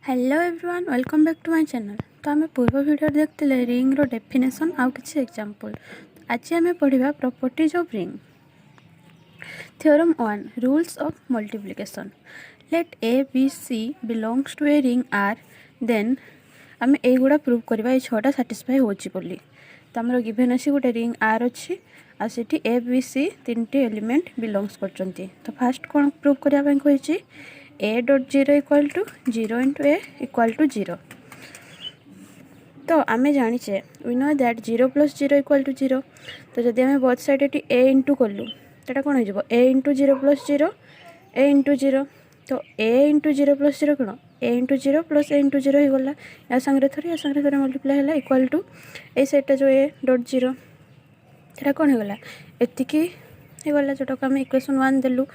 Hello everyone welcome back to my channel. तो आम पूर्व वीडियो देखते रिंग रो डेफिनेशन आउ किसी एग्जांपल। आज आम पढ़ा properties of ring. Theorem 1 rules of multiplication. Let A B C belongs to a ring R then आम एगुड़ा प्रूव करवा ये छटा साटिस्फाई होची बोली। तो आम गिभेन अच्छी गोटे रिंग आर अच्छी आसी ए बी सी तीन एलिमेंट बिलोंग्स करचंती। तो फास्ट कौन प्रूव करने कही A dot zero equal to zero into A equal to zero. तो आम जाचे we know that zero plus zero equal to zero. तो जदि आम बोथ साइड ये ए इंटू कलु तो कौन हो a into zero plus zero A into zero. तो ए इंटू जीरो प्लस जीरो कौन ए into zero plus a into zero होगला। या सांगे थोड़े मल्टीप्लाई है इक्वाल टू ए साइडटा जो ए डॉट जीरो से कौन होगला एतिकी होगला जोटा आम इक्वेशन 1 देलु।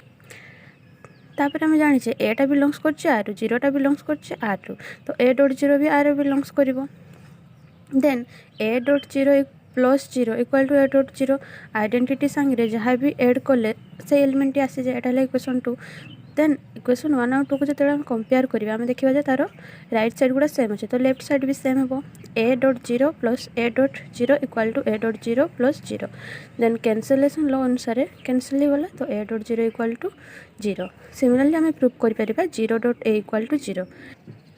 तापर आम जाचे एटा बिलोंग्स कर आर जीरोटा बिलोंग्स कर आर तो ए डॉट जीरो भी आर बिलोंग्स कर then a dot zero plus zero equal to A dot zero identity सांगे जहाँ भी एड कले से एलिमेंट आसी जाए एटा इक्वेशन 2। देन इक्वेशन 1 और 2 को जो कंपेयर करिया आम देखा तार राइट साइड गुड़ा सेम अच्छे तो लेफ्ट साइड भी सेम हे a dot zero plus a dot zero equal to A dot zero plus zero. Then cancellation law अनुसार कैंसल हो गला तो ए डॉट जीरो इक्वाल टू जीरो। सिमिलरली आम प्रूव कर zero dot A equal to zero.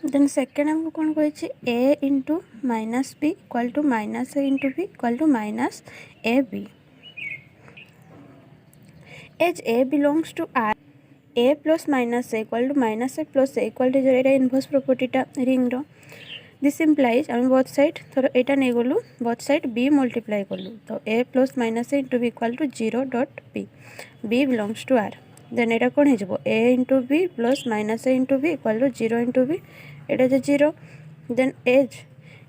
Then second आमको कौन कही a into minus b equal to minus a into b equal to minus A b. As a belongs to R a plus minus a equal to minus a plus a equal to zero. Inverse प्रॉपर्टीटा ring रो this implies आम both side थोड़ा यहाँ नहीं गलु both side b multiply कलु तो a plus minus a into b equal to zero dot b b belongs to R. Then यहाँ कौन हो a into b plus minus a into b equal to zero into b एटा जो zero. Then as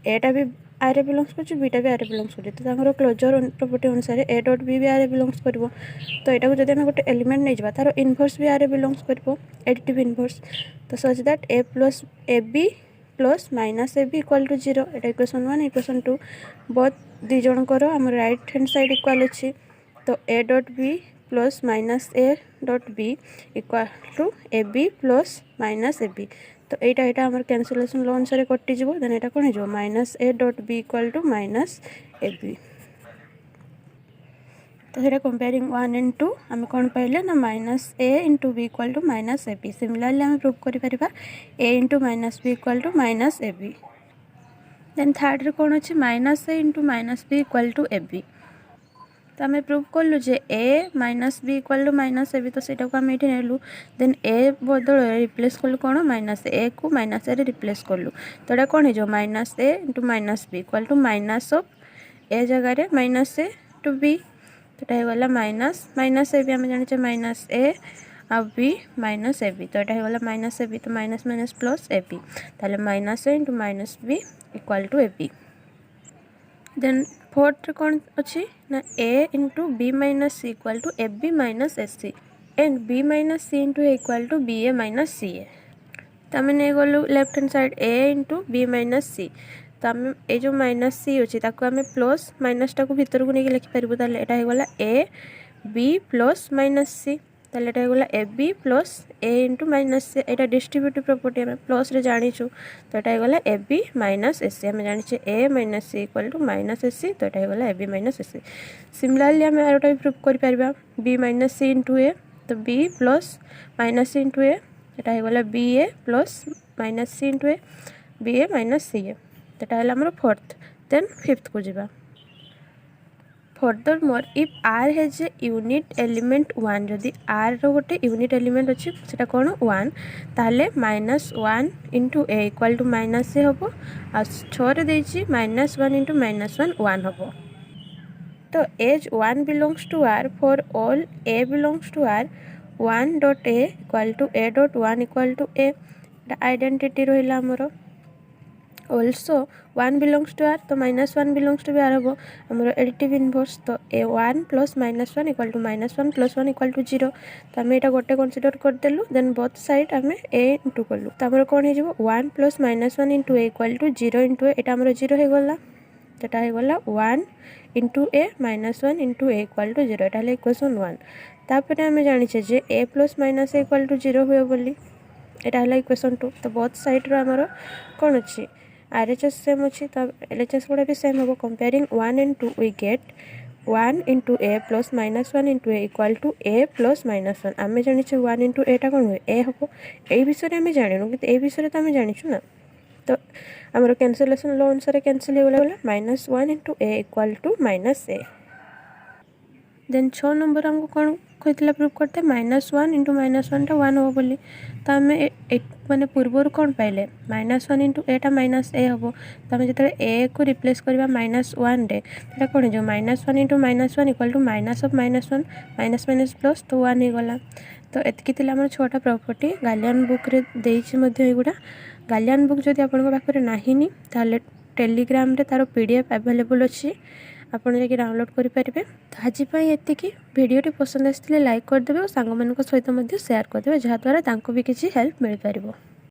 एटा भी R belongs कर बीटा भी आर बिलोंग्स कर तो क्लोजर प्रॉपर्टी अनुसार A dot B R belongs कर तो यहाँ को जब गोटे एलिमेंट नहीं जावा तार इनवर्स भी आर बिलोंग्स कर एडिटिव इनवर्स तो such that A plus A B plus minus A B equal to zero. एटा इक्वेशन 1 इक्वेशन 2 बहुत दी जनकर आम राइट हैंड साइड इक्वाल अच्छी तो ए dot B plus minus A dot B equal to A B plus minus A B. तो यहाँ आम cancellation law अनुसार कटिज then यहाँ कौन हो minus A dot B equal to minus A B. तो ये कंपेयरिंग 1 एंड 2 आम कौन पाइले ना minus a into b equal to minus A b. Similarly आम प्रूव कर a into minus b equal to minus A b. Then third रे कौन अच्छे minus a into minus b equal to A B. तो आम prove कलु जे a minus b equal to minus A B तो सेटा को आम ये नेलु। देन ए बदल रिप्लेस कलु कौन माइनस ए को माइनस ए रिप्लेस कलु तो यहाँ कौन हो minus a into minus b equal to minus of a जगह माइनस ए टू बी तो यहाँ गला माइनस माइनस ए बी आम जाने माइनस ए आ बी माइनस ए बी तो यहाँ गला माइनस ए बी तो माइनस माइनस प्लस ए बी ताले minus a into minus b equal to A b. Then fourth कौन अच्छी ना a into b minus c equal to A b minus s c and b minus c into A equal to b a minus c a. तो आम नहीं गलु left hand side ए into b minus सी तो आम ये जो minus सी अच्छी आम प्लस माइनस टाक भितर को लेकिन लिखिपारू यहाँ होगा a B plus minus c ताले होगा a B plus a into minus c यहाँ डिस्ट्रीब्यूटिव प्रॉपर्टी आम प्लस रे जानीचु तो यहाँ होगा a b minus s c आम जाने a minus c equal to minus s c तो यहाँ होगा a b minus s c. Similarly आम आरोटा भी प्रूव कर b minus c into a तो b plus minus c into a यहाँ होगा b a plus minus c into a b a minus c a तो यहाँ आमर फोर्थ। देन फिफ्थ को जावा furthermore if are has a unit element 1 जदि are रो गोटे यूनिट एलिमेंट अच्छी से कौन 1 ताले minus 1 into A equal to minus a हम आ 6 देती माइनस 1 इंटू माइनस 1 1 हम। तो as 1 belongs to R for all A belongs to R 1 dot A equal to A dot 1 equal to A identity रहा आमर। ऑल्सो 1 बिलोंग्स टू आर तो minus 1 belongs to भी R हम आमर additive inverse तो A 1 plus minus 1 equal to minus 1 plus 1 equal to zero. तो आम यहाँ गोटे कनसीडर करदेलु देन बोथ साइड आम ए इंटू कलु तो आमर कौन हो 1 plus minus 1 into A equal to zero into a यहाँ आमर जीरो हो गला तो यहाँ होगा 1 into a minus 1 into A equal to zero यहाँ इक्वेशन 1। तापर आम जाने a plus minus a equal to zero हुए बोली एटा है इक्वेशन 2 तो बोथ साइड रो हमर कोन अछि RHS सेम अछि तो LHS गुडा भी सेम हो comparing 1 and 2 we get 1 into a plus minus 1 into a equal to a plus minus 1 आमे जानि छ 1 into a टा कोन होय a हबो एई विषय रे आमे जानिनु कि ए विषय रे त आमे जानि छु ना तो हमर कैंसिलेशन लॉ अनुसार कैंसिल हो गेला -1 into a equal to -a then 6 number हमको कोन खोइतला प्रूफ करते -1 into -1 टा 1 हो बोली तो आमे माने पूर्वर कोन पाइले -1 into a टा -a हबो तो आमे जतरे a को रिप्लेस करबा -1 रे एटा कोन जो -1 into -1 equal to minus of -1 minus minus plus तो 1 हे गला तो एतकी तिला हमर छोटा प्रॉपर्टी गालियन बुक रे देइछि मध्ये एगुडा गालियन बुक जदि आपन पाखरे नाहिनी ताले टेलीग्राम रे तारो पीडीएफ अवेलेबल अछि आपण जाके डाउनलोड करि परिबे तो आज पई एतिकी वीडियोटी पसंद आस्थिले लाइक कर देबे और सांग मानक सहित मध्ये शेयर कर देबे जहा द्वारा तांको भी किछि हेल्प मिल परिबो।